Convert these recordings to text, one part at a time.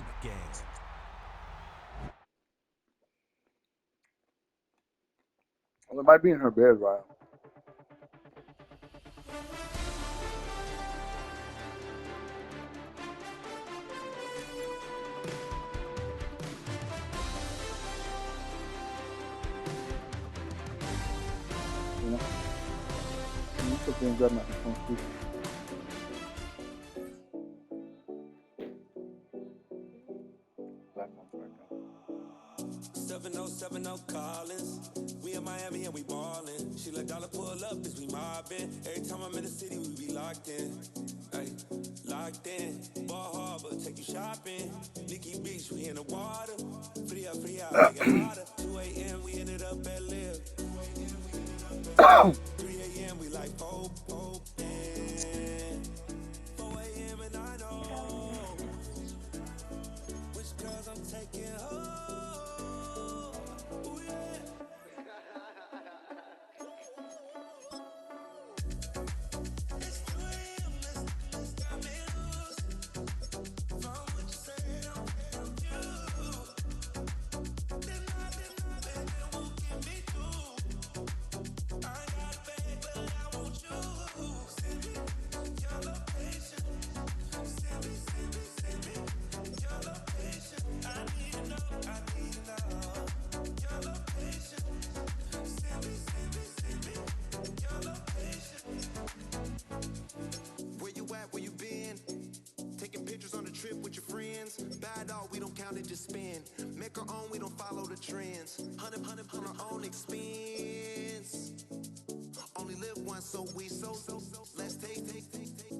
in the game. Well, it might be in her bed, right? You know? Isso tem grab my phone too. Black one, black one. 7070 Collins. We in Miami and we ballin'. She let dollar pull up as we mobbin'. Every time I'm in the city, we be locked in. Ay, locked in. Ball Harbor, take you shopping. Nikki Beach, we in the water. Free up, make it hotter. 2 a.m., we ended up at Live. 3 a.m., we like Pope. 4 a.m. and I know which girls I'm taking home. Ooh, yeah. Where you at? Where you been? Taking pictures on the trip with your friends. Bad dog, we don't count it, just spend. Make our own, we don't follow the trends. Hundred on our own expense. Only live once, so we so. Let's take,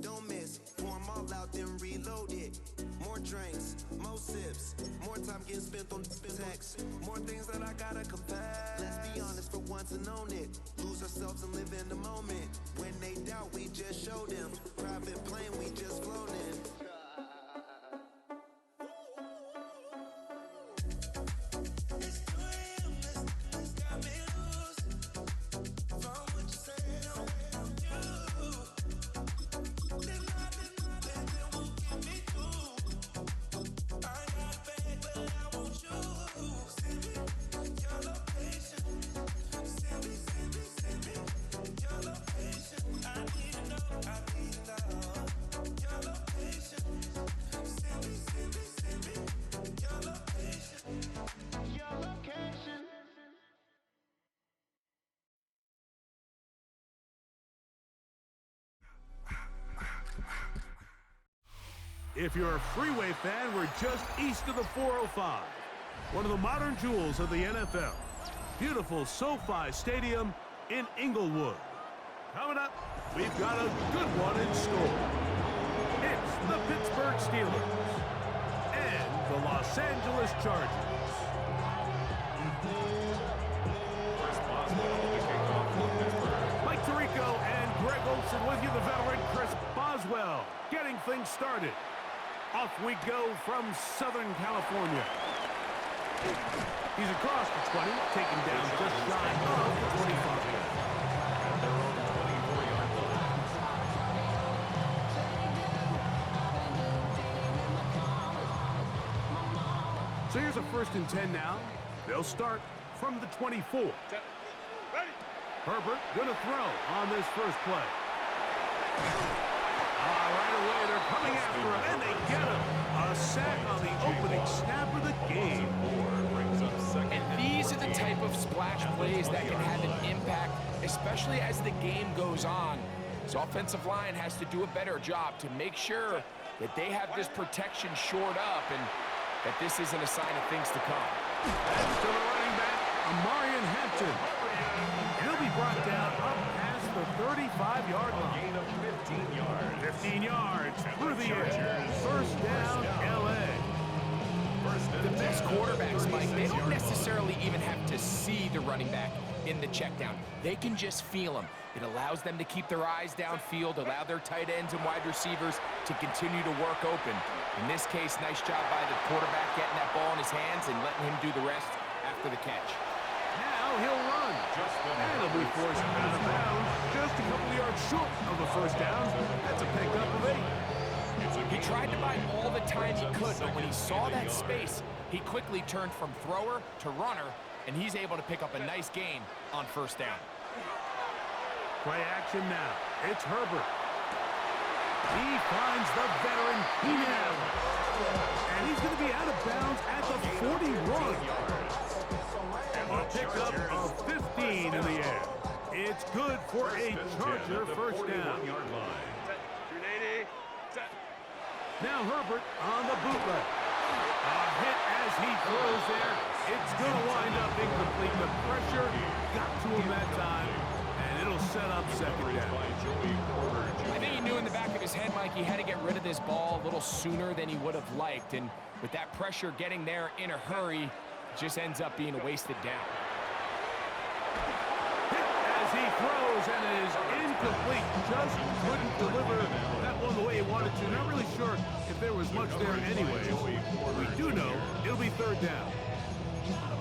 don't miss. Pour 'em all out, then reload it. More drinks, more sips, more time getting spent on text. More things that I gotta confess. Let's be honest for once and own it. Lose ourselves and live in the moment. When they doubt, we just show them. Private plane, we just flown in. If you're a Freeway fan, we're just east of the 405. One of the modern jewels of the NFL. Beautiful SoFi Stadium in Inglewood. Coming up, we've got a good one in store. It's the Pittsburgh Steelers and the Los Angeles Chargers. Mike Tirico and Greg Olson with you, the veteran Chris Boswell, getting things started. Off we go from Southern California. He's across the 20, taken down just shy of the 25. So here's a 1st and 10 now. They'll start from the 24. Herbert gonna throw on this first play. Right away, they're coming after him, and they get him. A sack on the opening snap of the game. And these are the type of splash plays that can have an impact, especially as the game goes on. So offensive line has to do a better job to make sure that they have this protection shored up and that this isn't a sign of things to come. That's to the running back, Amarian Hampton. He'll be brought down up past the 35-yard line. Gain of 15 yards. 15 yards through the air. First down, L.A. The best quarterbacks, Mike, they don't necessarily even have to see the running back in the check down. They can just feel him. It allows them to keep their eyes downfield, allow their tight ends and wide receivers to continue to work open. In this case, nice job by the quarterback getting that ball in his hands and letting him do the rest after the catch. Now he'll run. And he'll be forced out of bounds just a couple yards short of a first down. That's a pickup of 8. He tried to buy all the time he could, but when he saw that space, he quickly turned from thrower to runner, and he's able to pick up a nice gain on first down. Play action now. It's Herbert. He finds the veteran Keenan Allen. And he's going to be out of bounds at the 41. A pickup of 15 in the air. It's good for a Charger first down. Now Herbert on the bootleg. A hit as he throws there. It's going to wind up incomplete. The pressure got to him that time, and it'll set up second down. I think he knew in the back of his head, Mike, he had to get rid of this ball a little sooner than he would have liked. And with that pressure getting there in a hurry, it just ends up being a wasted down. As he throws, and it is incomplete. Just couldn't deliver that one the way he wanted to. Not really sure if there was much there anyways. We do know it'll be third down.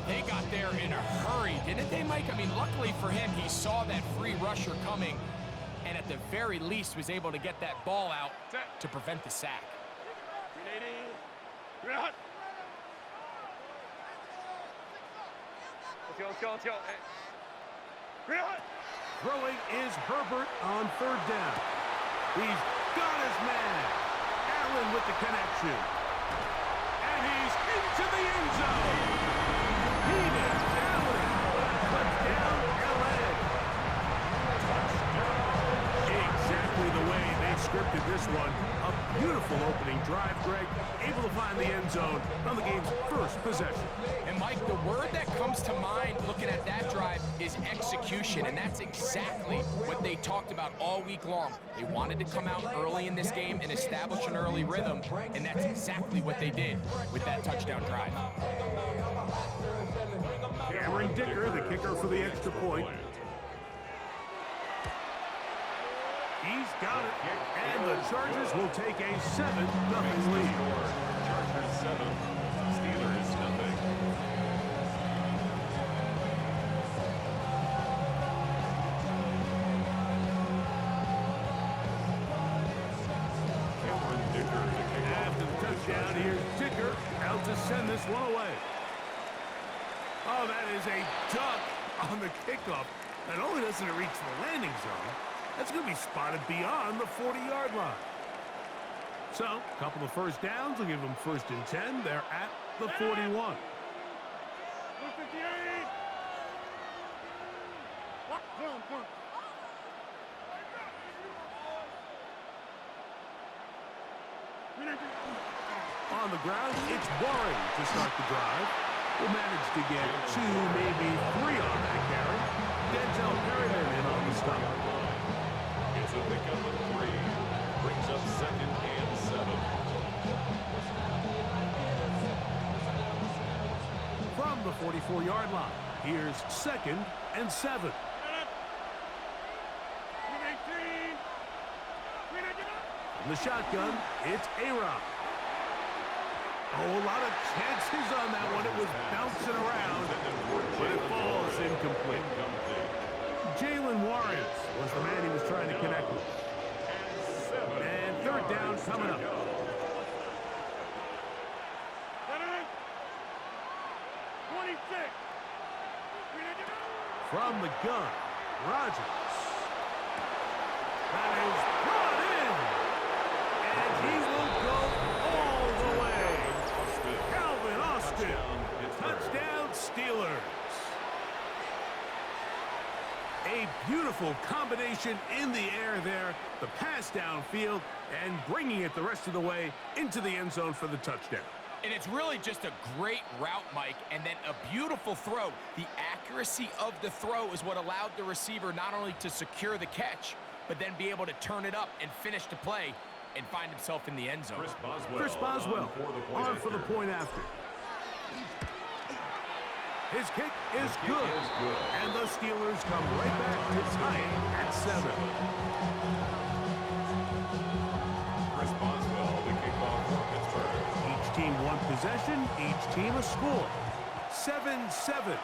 They got there in a hurry, didn't they, Mike? I mean, luckily for him, he saw that free rusher coming, and at the very least was able to get that ball out to prevent the sack. Throwing is Herbert on third down. He's got his man. Allen with the connection. And he's into the end zone. Keenan Allen. Touchdown, LA. Exactly the way they scripted this one. A beautiful opening drive, Greg. Able to find the end zone on the game's first possession. And Mike, the word that comes to mind looking at that drive is execution, and that's exactly what they talked about all week long. They wanted to come out early in this game and establish an early rhythm, and that's exactly what they did with that touchdown drive. Cameron Dicker, the kicker for the extra point. He's got it, and the Chargers will take a 7-0 lead. Chargers 7, Steelers 0. After the touchdown, here's Dicker out to send this one away. Oh, that is a duck on the kickoff. Not only doesn't it reach the landing zone, that's going to be spotted beyond the 40-yard line. So, a couple of first downs will give them 1st and 10. They're at the 41. On the ground, it's Warren to start the drive. Will manage to get 2, maybe 3 on that carry. Denzel Perryman in on the stop. It's a pickup of 3. Brings up 2nd and 7. From the 44-yard line, here's 2nd and 7. From the shotgun, it's A-Rob. Oh, a lot of chances on that one. It was bouncing around, but it falls incomplete. Jalen Warren was the man he was trying to connect with. And third down coming up. From the gun, Rodgers. That is brought in. And he will go all the way. Calvin Austin. Touchdown, Steelers. A beautiful combination in the air there. The pass downfield and bringing it the rest of the way into the end zone for the touchdown. And it's really just a great route, Mike, and then a beautiful throw. The accuracy of the throw is what allowed the receiver not only to secure the catch, but then be able to turn it up and finish the play and find himself in the end zone. Chris Boswell on for the point after. His kick is good, and the Steelers come right back to tie it at 7. Chris Boswell, the kickoff for Pittsburgh. Each team one possession, each team a score. 7-7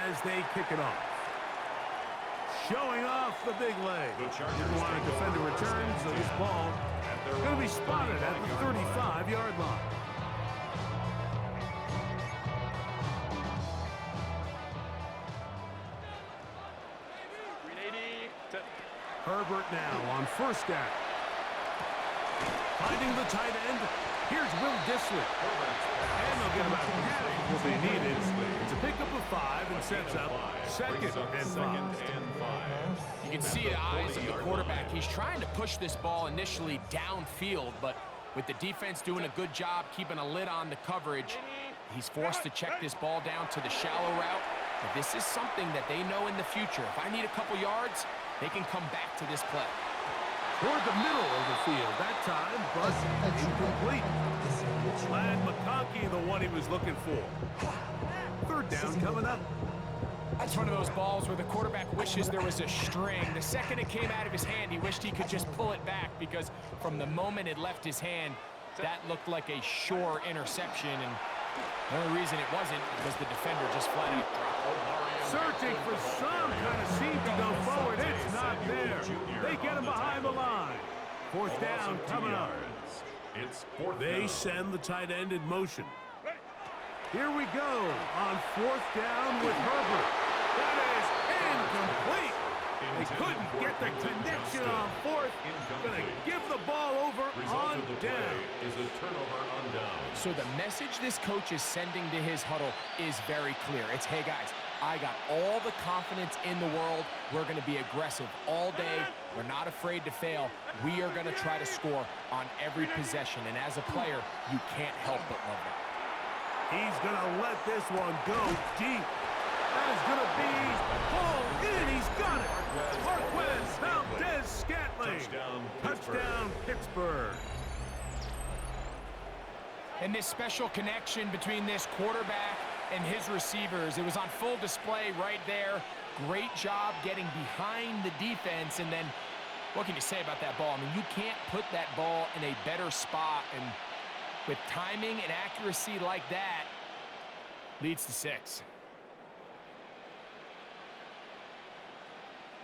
as they kick it off. Showing off the big leg. Didn't want to defend a return, so this ball Going to be spotted at the 35-yard line. Herbert now on first down. Finding the tight end. Here's Will Dissly. And they'll get about half of what they needed. It's a pickup of 5 and sets up second and 5. You can see the eyes of the quarterback. He's trying to push this ball initially downfield, but with the defense doing a good job keeping a lid on the coverage, he's forced to check this ball down to the shallow route. But this is something that they know in the future. If I need a couple yards, they can come back to this play. Toward the middle of the field that time, but incomplete. Glad McConkey, the one he was looking for. Third down coming up. That's one of those balls where the quarterback wishes there was a string. The second it came out of his hand, he wished he could just pull it back, because from the moment it left his hand, that looked like a sure interception. And the only reason it wasn't because the defender just flat out dropped. Searching for some kind of seam to go forward. It's not there. They get him behind the line. Fourth down coming up. They send the tight end in motion. Here we go on fourth down with Herbert. That is incomplete. They couldn't get the connection on fourth. Going to give the ball over on down. So the message this coach is sending to his huddle is very clear. It's, hey guys, I got all the confidence in the world. We're going to be aggressive all day. We're not afraid to fail. We are going to try to score on every possession. And as a player, you can't help but love that. He's going to let this one go deep. That is going to be pulled in. He's got it. Marquez Valdez-Scantling. Touchdown, Pittsburgh. And this special connection between this quarterback and his receivers, it was on full display right there. Great job getting behind the defense. And then what can you say about that ball? I mean, you can't put that ball in a better spot. And with timing and accuracy like that, leads to 6.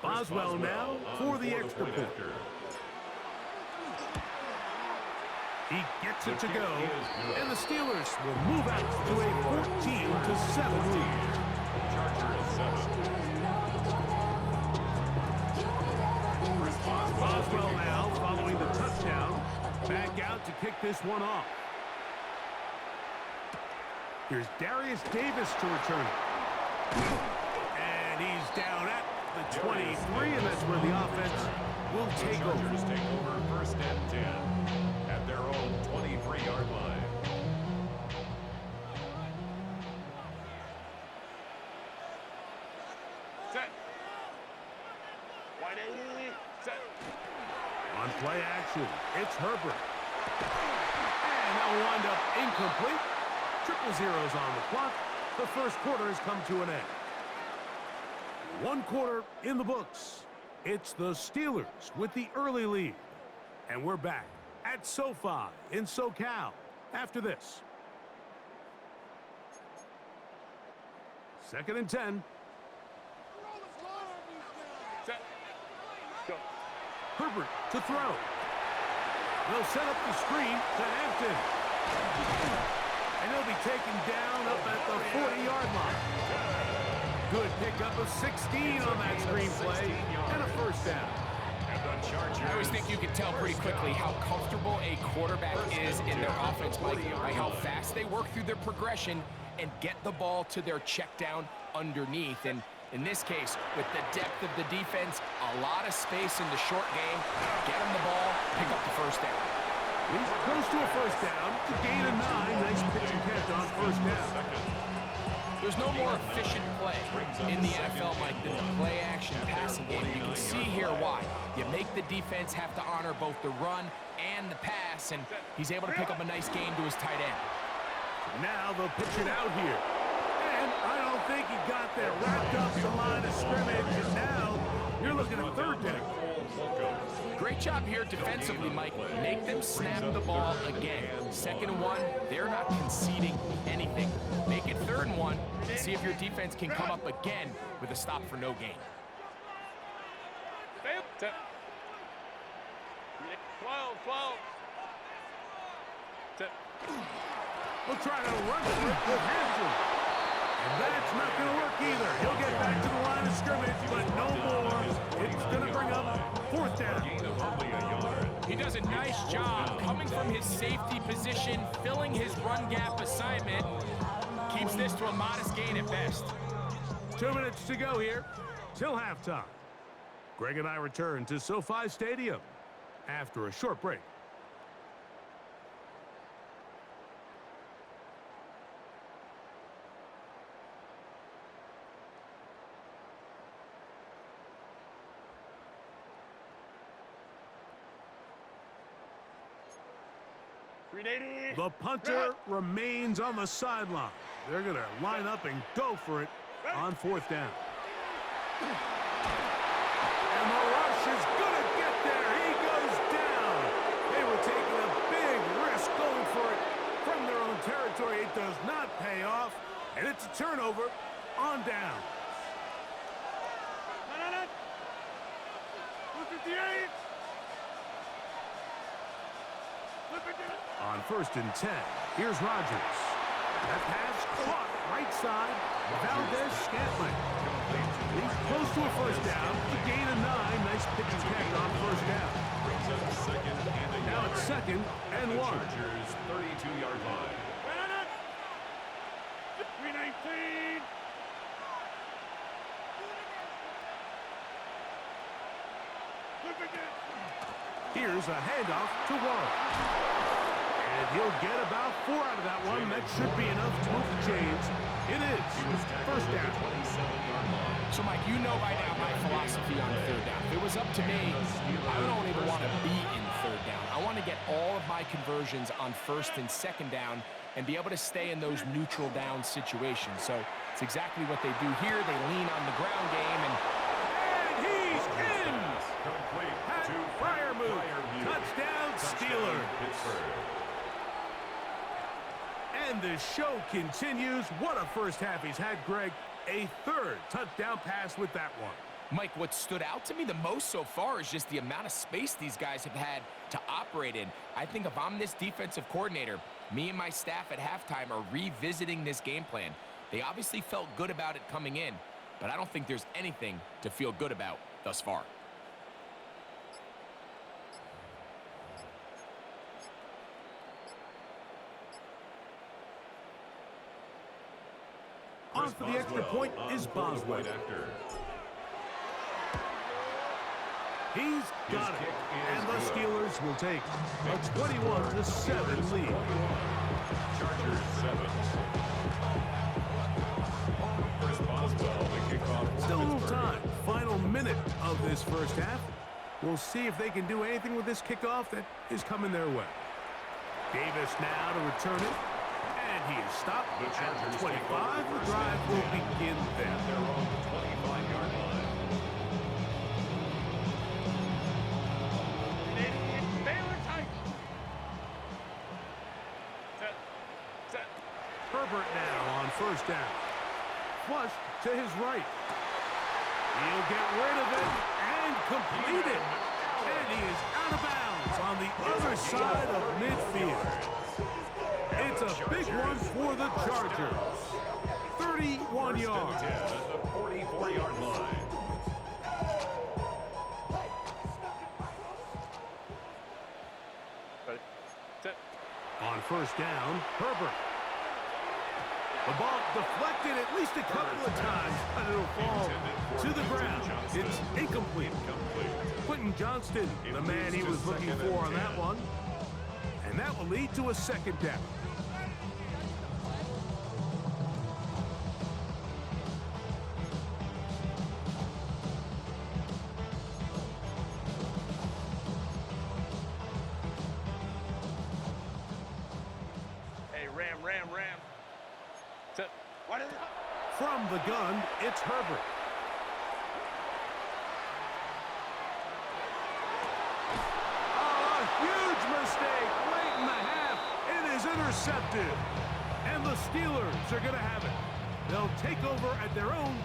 Boswell now for the extra point. He gets it to go, and the Steelers will move out to a 14-7 lead. Boswell now following the touchdown, back out to kick this one off. Here's Darius Davis to return it. And he's down at the 23, and that's where the offense will take over. Take over first and 10 at their own 23-yard line. Set. Set. On play action, it's Herbert. And that'll wind up incomplete. Triple zeros on the clock. The first quarter has come to an end. One quarter in the books. It's the Steelers with the early lead. And we're back at SoFi in SoCal after this. 2nd and 10. Set. Go. Herbert to throw. They'll set up the screen to Hampton. And he'll be taken down up at the 40-yard line. Good pickup of 16 on that screen play, and a first down. I always think you can tell pretty quickly how comfortable a quarterback is in their offense by how fast they work through their progression and get the ball to their check down underneath. And in this case, with the depth of the defense, a lot of space in the short game, get them the ball, pick up the first down. He's close to a first down, to gain a 9. Nice pitch and catch on first down. There's no more efficient play in the NFL, Mike, than the play-action passing game. You can see here why. You make the defense have to honor both the run and the pass, and he's able to pick up a nice gain to his tight end. Now they'll pitch it out here. And I don't think he got that wrapped up the line of scrimmage, and now you're looking at third down. Great job here defensively, Mike. Make them snap the ball again. 2nd and 1, they're not conceding anything. Make it 3rd and 1, and see if your defense can come up again with a stop for no gain. 12. We'll try to run for it with Hanson. And that's not going to work either. He'll get back to the line of scrimmage, but no more. It's going to bring up 4th down. He does a nice job coming from his safety position, filling his run gap assignment. Keeps this to a modest gain at best. 2 minutes to go here till halftime. Greg and I return to SoFi Stadium after a short break. The punter remains on the sideline. They're going to line up and go for it on 4th down. And the rush is going to get there. He goes down. They were taking a big risk going for it from their own territory. It does not pay off, and it's a turnover on down. On 1st and 10, here's Rodgers. That pass caught right side. Valdez-Scantling. He's close to a 1st down. The gain of 9. Nice pitch and catch on 1st down. Now it's 2nd and 1. Chargers 32-yard line. 319. Here's a handoff to Warren. And he'll get about 4 out of that one. That should be enough to move the chains. It is 1st down. So, Mike, you know by now my philosophy on 3rd down. If it was up to me, I don't even want to be in 3rd down. I want to get all of my conversions on 1st and 2nd down and be able to stay in those neutral down situations. So it's exactly what they do here. They lean on the ground game, and he's in! Pat Freiermuth. Touchdown, Steelers. And the show continues. What a first half he's had, Greg. A 3rd touchdown pass with that one. Mike, what stood out to me the most so far is just the amount of space these guys have had to operate in. I think if I'm this defensive coordinator, me and my staff at halftime are revisiting this game plan. They obviously felt good about it coming in, but I don't think there's anything to feel good about thus far. On for the extra point is Boswell. He's got it. And the Steelers will take a 21-7 lead. Chargers 7. Chris Boswell, the kickoff. Still a little time. Final minute of this first half. We'll see if they can do anything with this kickoff that is coming their way. Davis now to return it. And he is stopped at the 25. The drive will begin then. They're on the 25-yard line. Herbert now on 1st down. Flush to his right. He'll get rid of it and complete it. And he is out of bounds on the other side of midfield. It's a big one for the Chargers. 31 yards. At the 44-yard line. On 1st down, Herbert. The ball deflected at least a couple of times, but it'll fall to the ground. It's incomplete. Quentin Johnston, the man he was looking for on that one. And that will lead to a 2nd down. Ram. From the gun, it's Herbert. Oh, a huge mistake late in the half. It is intercepted. And the Steelers are going to have it. They'll take over at their own